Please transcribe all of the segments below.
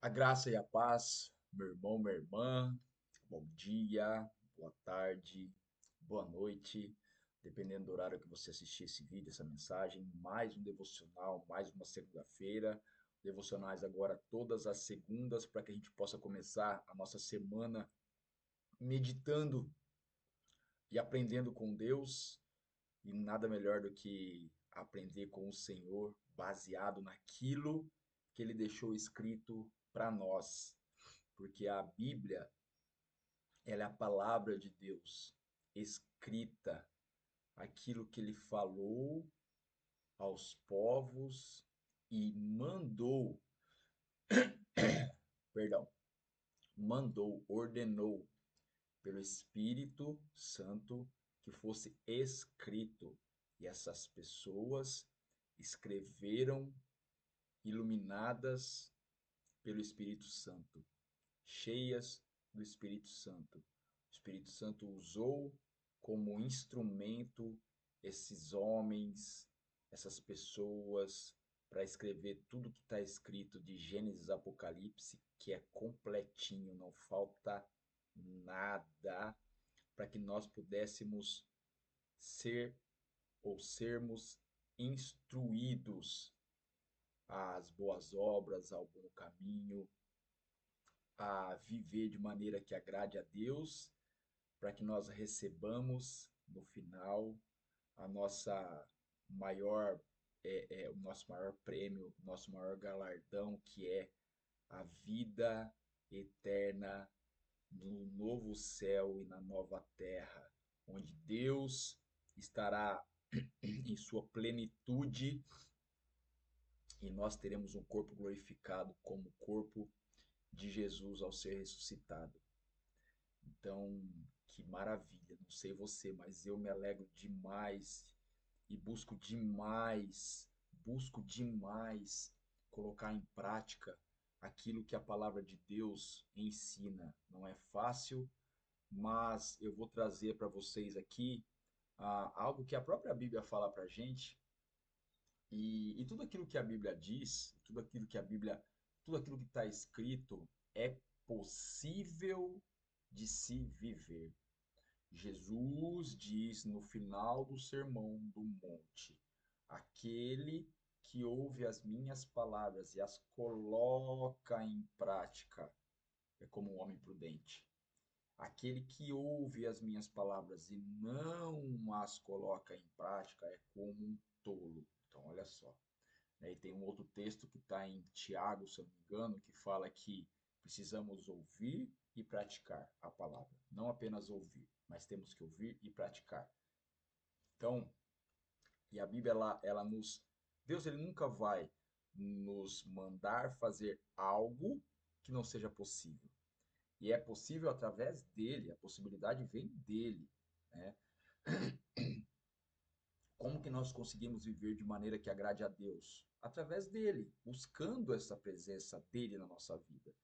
A graça e a paz, meu irmão, minha irmã, bom dia, boa tarde, boa noite, dependendo do horário que você assistir esse vídeo, essa mensagem. Mais um devocional, mais uma segunda-feira. Devocionais agora todas as segundas, para que a gente possa começar a nossa semana meditando e aprendendo com Deus. E nada melhor do que aprender com o Senhor, baseado naquilo que Ele deixou escrito para nós. Porque a Bíblia, ela é a palavra de Deus escrita, aquilo que ele falou aos povos e mandou, perdão, mandou, ordenou pelo Espírito Santo que fosse escrito. E essas pessoas escreveram iluminadas pelo Espírito Santo, cheias do Espírito Santo. O Espírito Santo usou como instrumento esses homens, essas pessoas, para escrever tudo que está escrito de Gênesis a Apocalipse, que é completinho, não falta nada, para que nós pudéssemos ser ou sermos instruídos às boas obras, ao bom caminho, a viver de maneira que agrade a Deus, para que nós recebamos no final a nossa maior, o nosso maior prêmio, o nosso maior galardão, que é a vida eterna no novo céu e na nova terra, onde Deus estará em sua plenitude e nós teremos um corpo glorificado como o corpo de Jesus ao ser ressuscitado. Então, que maravilha. Não sei você, mas eu me alegro demais e busco demais colocar em prática aquilo que a palavra de Deus ensina. Não é fácil, mas eu vou trazer para vocês aqui algo que a própria Bíblia fala para a gente. E tudo aquilo que a Bíblia diz, tudo aquilo que está escrito é possível de se viver. Jesus diz no final do Sermão do Monte: aquele que ouve as minhas palavras e as coloca em prática é como um homem prudente. Aquele que ouve as minhas palavras e não as coloca em prática é como um tolo. Então, olha só. E tem um outro texto que está em Tiago, se eu não me engano, que fala que precisamos ouvir e praticar a palavra. Não apenas ouvir, mas temos que ouvir e praticar. Então, e a Bíblia, ela nos. Deus, ele nunca vai nos mandar fazer algo que não seja possível. E é possível através dele, a possibilidade vem dele. Né? Como que nós conseguimos viver de maneira que agrade a Deus? Através dele, buscando essa presença dele na nossa vida.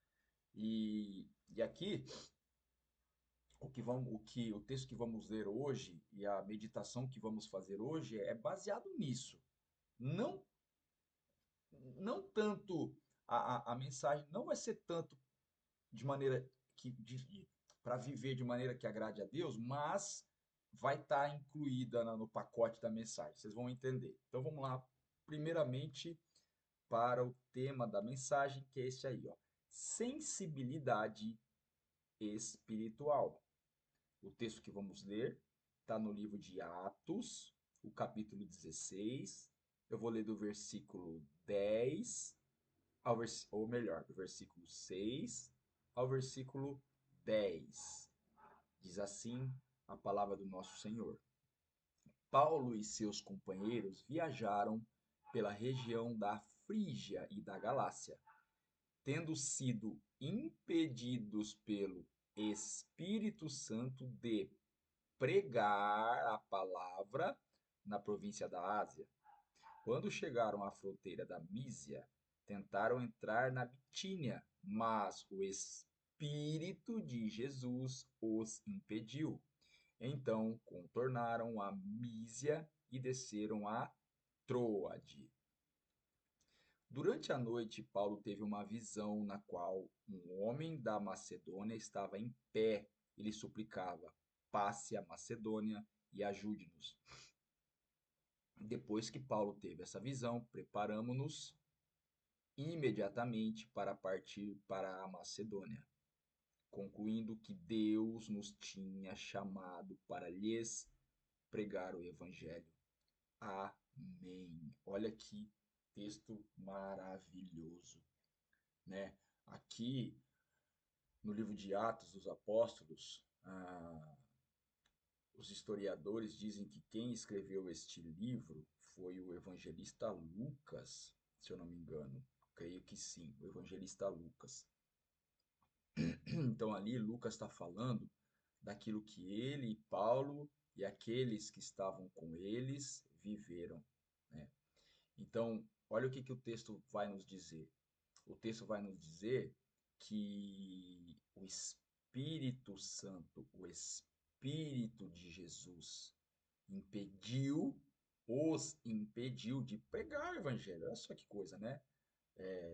E aqui, o texto que vamos ler hoje e a meditação que vamos fazer hoje é baseado nisso. Não, não tanto, a mensagem não vai ser tanto de maneira que para viver de maneira que agrade a Deus, mas vai estar incluída no pacote da mensagem. Vocês vão entender. Então vamos lá, primeiramente para o tema da mensagem, que é esse aí, ó. Sensibilidade espiritual. O texto que vamos ler está no livro de Atos, o capítulo 16. Eu vou ler do versículo 10 ou melhor, do versículo 6 ao versículo 10. Diz assim a palavra do nosso Senhor. Paulo e seus companheiros viajaram pela região da Frígia e da Galácia, tendo sido impedidos pelo Espírito Santo de pregar a palavra na província da Ásia. Quando chegaram à fronteira da Mísia, tentaram entrar na Bitínia, mas o Espírito de Jesus os impediu. Então contornaram a Mísia e desceram a Troade. Durante a noite, Paulo teve uma visão na qual um homem da Macedônia estava em pé e lhe suplicava: passe a Macedônia e ajude-nos. Depois que Paulo teve essa visão, preparamo-nos imediatamente para partir para a Macedônia, concluindo que Deus nos tinha chamado para lhes pregar o evangelho. Amém. Olha que texto maravilhoso, né? Aqui no livro de Atos dos Apóstolos, os historiadores dizem que quem escreveu este livro foi o evangelista Lucas, se eu não me engano. Creio que sim, o evangelista Lucas. Então ali Lucas está falando daquilo que ele, Paulo e aqueles que estavam com eles viveram, né? Então, olha o que, que o texto vai nos dizer. O texto vai nos dizer que o Espírito Santo, o Espírito de Jesus, os impediu de pregar o Evangelho. Olha só que coisa, né?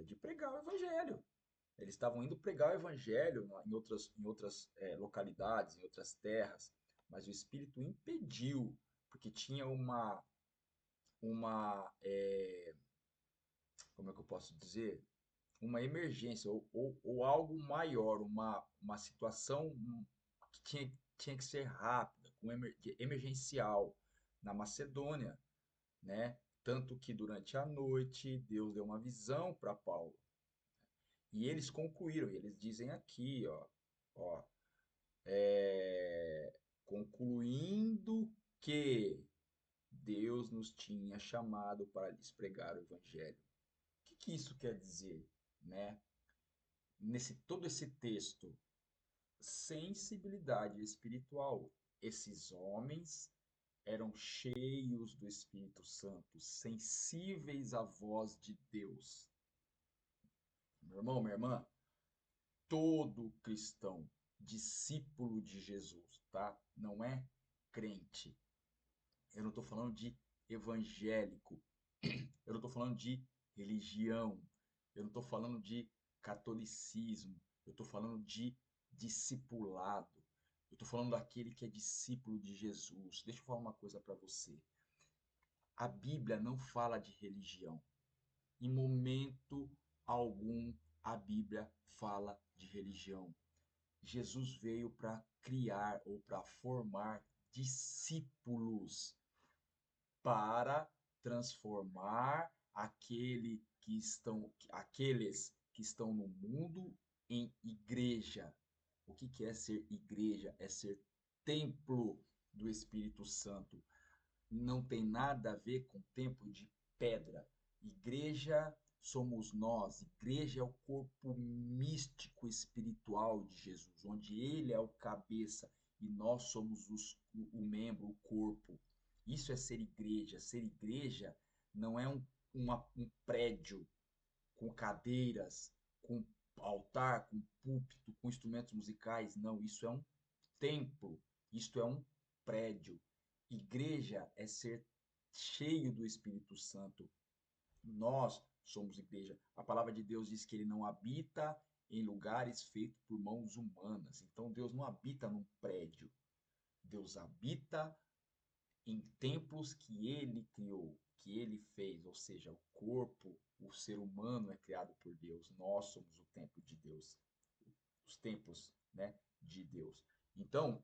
De pregar o Evangelho. Eles estavam indo pregar o Evangelho em outras localidades, em outras terras, mas o Espírito impediu, porque tinha uma, como é que eu posso dizer? Uma emergência ou algo maior, uma situação que tinha que ser rápida, emergencial na Macedônia, né? Tanto que durante a noite Deus deu uma visão para Paulo. E eles concluíram, e eles dizem aqui, ó, é, concluindo que Deus nos tinha chamado para lhes pregar o evangelho. O que que isso quer dizer, né? Nesse todo esse texto, sensibilidade espiritual. Esses homens eram cheios do Espírito Santo, sensíveis à voz de Deus. Meu irmão, minha irmã, todo cristão, discípulo de Jesus, tá? Não é crente. Eu não estou falando de evangélico. Eu não estou falando de religião. Eu não estou falando de catolicismo. Eu estou falando de discipulado. Eu estou falando daquele que é discípulo de Jesus. Deixa eu falar uma coisa para você. A Bíblia não fala de religião. Em momento algum, a Bíblia fala de religião. Jesus veio para criar ou para formar discípulos, para transformar aqueles que estão no mundo em igreja. O que que é ser igreja? É ser templo do Espírito Santo. Não tem nada a ver com templo de pedra. Igreja somos nós. Igreja é o corpo místico espiritual de Jesus, onde ele é o cabeça e nós somos o membro, o corpo. Isso é ser igreja. Ser igreja não é um prédio com cadeiras, com altar, com púlpito, com instrumentos musicais. Não, isso é um templo, isto é um prédio. Igreja é ser cheio do Espírito Santo. Nós somos igreja. A palavra de Deus diz que ele não habita em lugares feitos por mãos humanas. Então Deus não habita num prédio. Deus habita em templos que ele criou, que ele fez, ou seja, o corpo, o ser humano é criado por Deus. Nós somos o templo de Deus, os templos, né, de Deus. Então,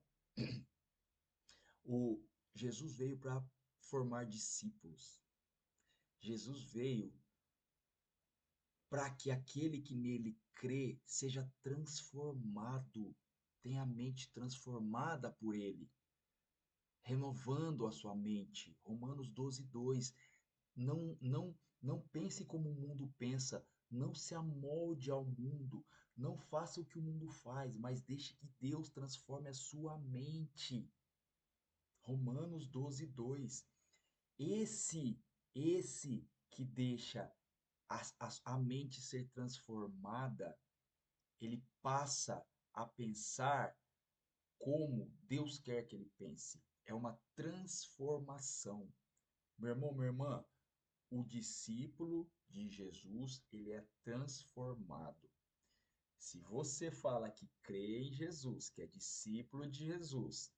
o Jesus veio para formar discípulos. Jesus veio para que aquele que nele crê seja transformado, tenha a mente transformada por ele, renovando a sua mente. Romanos 12:2. Não pense como o mundo pensa, não se amolde ao mundo, não faça o que o mundo faz, mas deixe que Deus transforme a sua mente. Romanos 12:2. Esse, esse que deixa a mente ser transformada, ele passa a pensar como Deus quer que ele pense. É uma transformação. Meu irmão, minha irmã, o discípulo de Jesus, ele é transformado. Se você fala que crê em Jesus, que é discípulo de Jesus,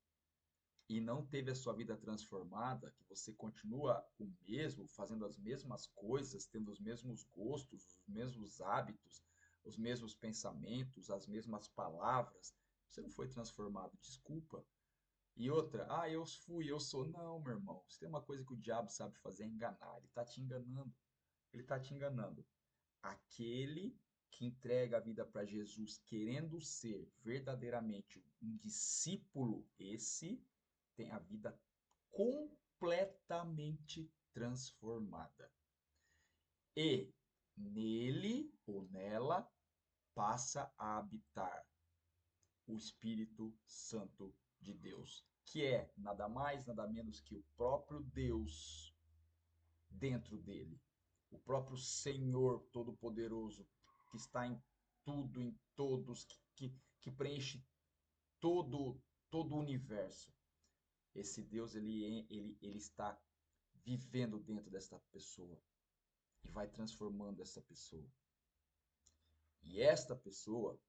e não teve a sua vida transformada, que você continua o mesmo, fazendo as mesmas coisas, tendo os mesmos gostos, os mesmos hábitos, os mesmos pensamentos, as mesmas palavras, você não foi transformado, desculpa. E outra, eu fui, eu sou. Não, meu irmão, se tem uma coisa que o diabo sabe fazer é enganar, ele está te enganando, ele está te enganando. Aquele que entrega a vida para Jesus, querendo ser verdadeiramente um discípulo, esse tem a vida completamente transformada. E nele ou nela passa a habitar o Espírito Santo de Deus, que é nada mais, nada menos que o próprio Deus dentro dele, o próprio Senhor Todo-Poderoso, que está em tudo, em todos, que preenche todo o universo. Esse Deus, ele está vivendo dentro desta pessoa e vai transformando essa pessoa. E esta pessoa,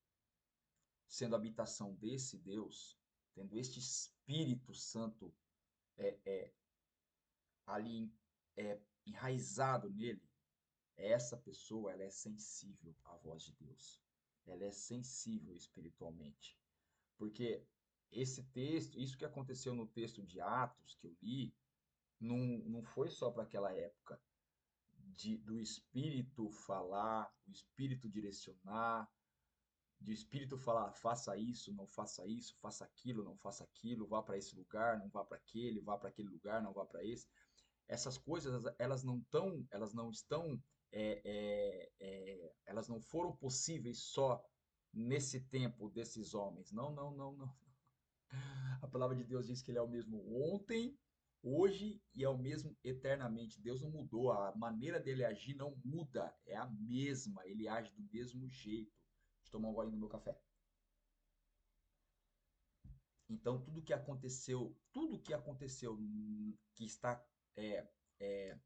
sendo a habitação desse Deus, tendo este Espírito Santo ali enraizado nele, essa pessoa ela é sensível à voz de Deus. Ela é sensível espiritualmente. Porque esse texto, isso que aconteceu no texto de Atos que eu li, não foi só para aquela época do Espírito falar, o Espírito direcionar, do Espírito falar, faça isso, não faça isso, faça aquilo, não faça aquilo, vá para esse lugar, não vá para aquele, vá para aquele lugar, não vá para esse. Essas coisas, elas não estão, elas não foram possíveis só nesse tempo desses homens. Não, não, não, não. A palavra de Deus diz que ele é o mesmo ontem, hoje e é o mesmo eternamente. Deus não mudou, a maneira dele agir não muda, é a mesma, ele age do mesmo jeito. Deixa eu tomar um golinho no meu café. Então, tudo que aconteceu, que está, é, é,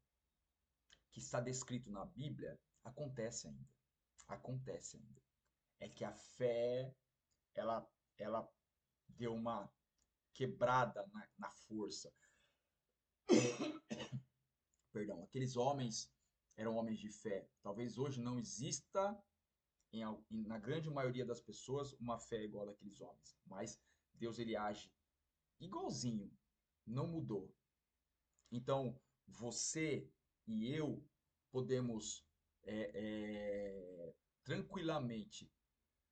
que está descrito na Bíblia, acontece ainda. Acontece ainda. É que a fé, ela deu uma quebrada na força. Perdão, aqueles homens eram homens de fé. Talvez hoje não exista na grande maioria das pessoas uma fé igual daqueles homens, mas Deus ele age igualzinho, não mudou. Então você e eu podemos é, tranquilamente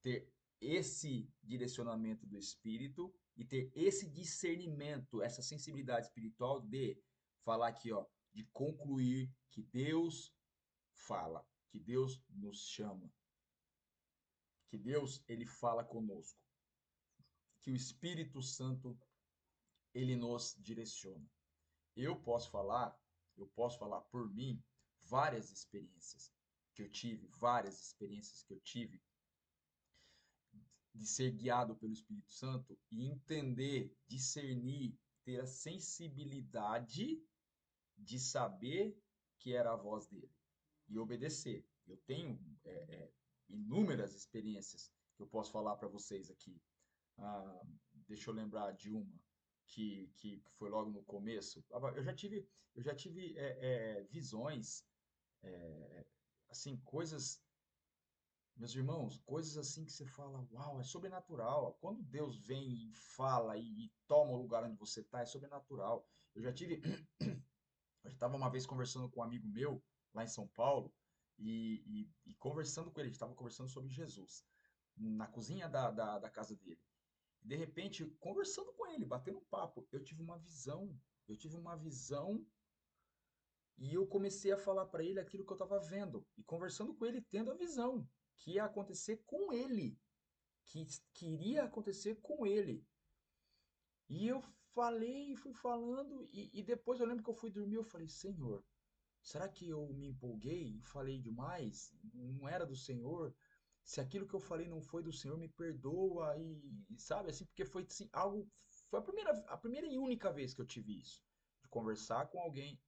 ter esse direcionamento do Espírito e ter esse discernimento, essa sensibilidade espiritual de falar aqui, ó, de concluir que Deus fala, que Deus nos chama, que Deus ele fala conosco, que o Espírito Santo ele nos direciona. Eu posso falar, eu posso falar por mim várias experiências que eu tive, várias experiências que eu tive de ser guiado pelo Espírito Santo e entender, discernir, ter a sensibilidade de saber que era a voz dele e obedecer. Eu tenho inúmeras experiências que eu posso falar para vocês aqui. Ah, deixa eu lembrar de uma que foi logo no começo. Eu já tive visões, assim, coisas, meus irmãos, coisas assim que você fala, uau, é sobrenatural. Quando Deus vem e fala e toma o lugar onde você está, é sobrenatural. Eu já tive, eu estava uma vez conversando com um amigo meu lá em São Paulo e conversando com ele, a gente estava conversando sobre Jesus na cozinha da casa dele. De repente, conversando com ele, batendo um papo, eu tive uma visão e eu comecei a falar para ele aquilo que eu estava vendo e conversando com ele, tendo a visão que ia acontecer com ele, que iria acontecer com ele. E eu falei, fui falando e depois eu lembro que eu fui dormir, eu falei, Senhor, será que eu me empolguei e falei demais? Não era do Senhor? Se aquilo que eu falei não foi do Senhor, me perdoa e sabe assim, porque foi assim, algo, foi a primeira e única vez que eu tive isso, de conversar com alguém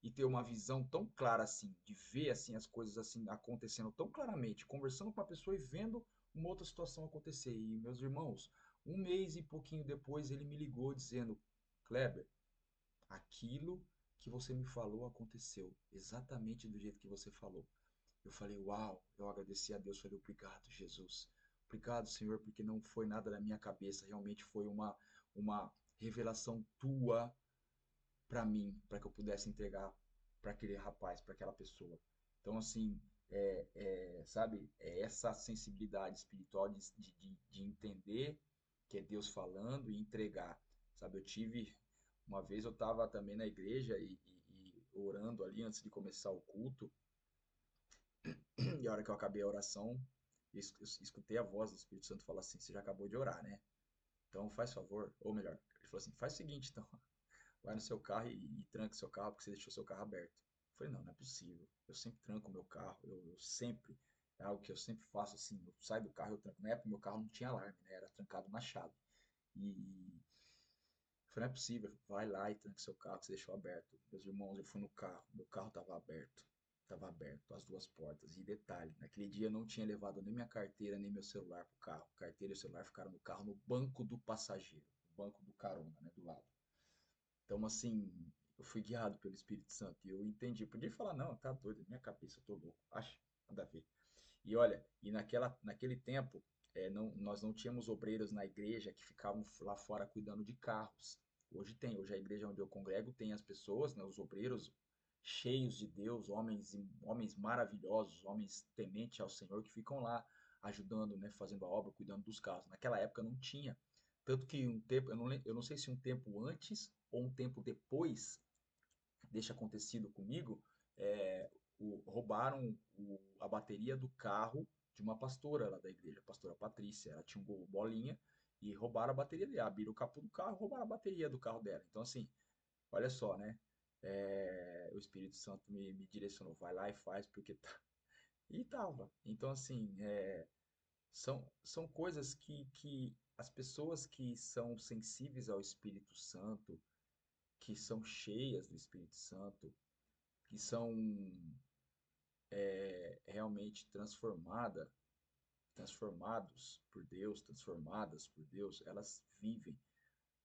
e ter uma visão tão clara assim, de ver assim as coisas assim acontecendo tão claramente, conversando com a pessoa e vendo uma outra situação acontecer. E meus irmãos, um mês e pouquinho depois ele me ligou dizendo: Kleber, aquilo que você me falou aconteceu exatamente do jeito que você falou. Eu falei, uau, eu agradeci a Deus, falei, obrigado, Jesus. Obrigado, Senhor, porque não foi nada da minha cabeça, realmente foi uma revelação tua para mim, para que eu pudesse entregar para aquele rapaz, para aquela pessoa. Então, assim, sabe, essa sensibilidade espiritual de entender que é Deus falando e entregar, sabe? Uma vez eu estava também na igreja e orando ali antes de começar o culto, e a hora que eu acabei a oração, eu escutei a voz do Espírito Santo falar assim: Você já acabou de orar, né? Então faz favor, ou melhor, ele falou assim: Faz o seguinte, então, vai no seu carro e tranque seu carro porque você deixou seu carro aberto. Eu falei: Não, não é possível. Eu sempre tranco o meu carro, eu sempre, é algo que eu sempre faço assim: eu saio do carro, eu tranco. Na época, meu carro não tinha alarme, né? Era trancado na chave. E eu falei: Não é possível, vai lá e tranque seu carro que você deixou aberto. Meus irmãos, eu fui no carro, meu carro estava aberto. Estava aberto, as duas portas. E detalhe, naquele dia eu não tinha levado nem minha carteira, nem meu celular pro carro. A carteira e o celular ficaram no carro, no banco do passageiro, no banco do carona, né, do lado. Então, assim, eu fui guiado pelo Espírito Santo e eu entendi. Eu podia falar, não, tá doido, minha cabeça, eu tô louco. Acho, nada a ver. E olha, naquele tempo, nós não tínhamos obreiros na igreja que ficavam lá fora cuidando de carros. Hoje tem, hoje a igreja onde eu congrego tem as pessoas, né, os obreiros cheios de Deus, homens maravilhosos, homens tementes ao Senhor que ficam lá ajudando, né, fazendo a obra, cuidando dos carros. Naquela época não tinha. Tanto que um tempo, eu não sei se um tempo antes ou um tempo depois deste acontecido comigo, é, roubaram a bateria do carro de uma pastora lá da igreja, a pastora Patrícia. Ela tinha um Gol Bolinha e roubaram a bateria dela. Abriram o capô do carro e roubaram a bateria do carro dela. Então, assim, olha só, né? O Espírito Santo me direcionou, vai lá e faz, porque tá. E tava. Então, assim, são coisas que as pessoas que são sensíveis ao Espírito Santo, que são cheias do Espírito Santo, que são realmente transformados por Deus, transformadas por Deus, elas vivem.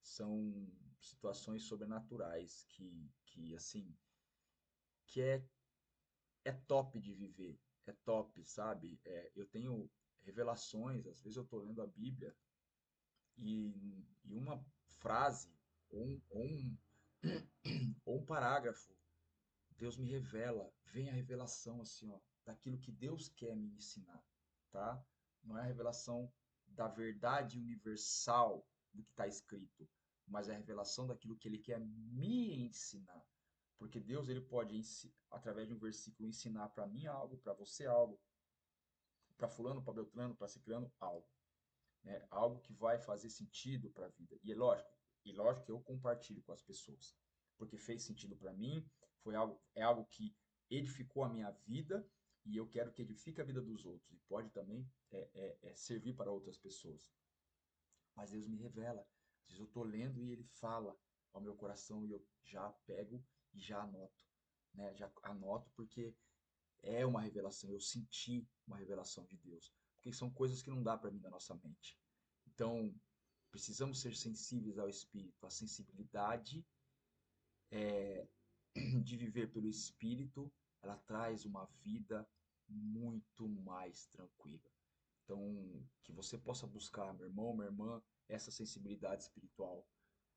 São situações sobrenaturais que assim, que é top de viver, é top, sabe? Eu tenho revelações, às vezes eu estou lendo a Bíblia e uma frase ou um parágrafo, Deus me revela, vem a revelação assim, ó, daquilo que Deus quer me ensinar, tá? Não é a revelação da verdade universal do que está escrito, mas é a revelação daquilo que Ele quer me ensinar. Porque Deus, ele pode, através de um versículo, ensinar para mim algo, para você algo, para fulano, para Beltrano, para Ciclano, algo, né? Algo que vai fazer sentido para a vida. E lógico que eu compartilho com as pessoas, porque fez sentido para mim, é algo que edificou a minha vida e eu quero que edifique a vida dos outros e pode também servir para outras pessoas. Mas Deus me revela. Às vezes eu estou lendo e Ele fala ao meu coração e eu já pego e já anoto, né? Já anoto porque é uma revelação, eu senti uma revelação de Deus, porque são coisas que não dá para mim da nossa mente. Então, precisamos ser sensíveis ao Espírito. A sensibilidade de viver pelo Espírito, ela traz uma vida muito mais tranquila. Então, que você possa buscar, meu irmão, minha irmã, essa sensibilidade espiritual.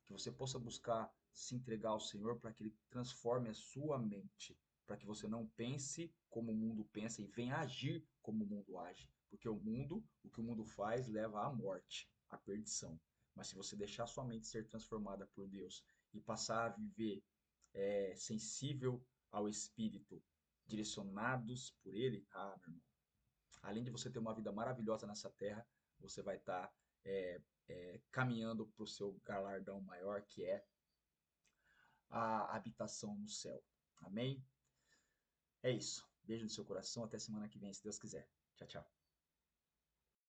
Que você possa buscar se entregar ao Senhor para que Ele transforme a sua mente, para que você não pense como o mundo pensa e venha agir como o mundo age. Porque o que o mundo faz, leva à morte, à perdição. Mas se você deixar sua mente ser transformada por Deus e passar a viver sensível ao Espírito, direcionados por Ele, meu irmão, além de você ter uma vida maravilhosa nessa terra, você vai estar caminhando para o seu galardão maior, que é a habitação no céu. Amém? É isso. Beijo no seu coração. Até semana que vem, se Deus quiser. Tchau, tchau.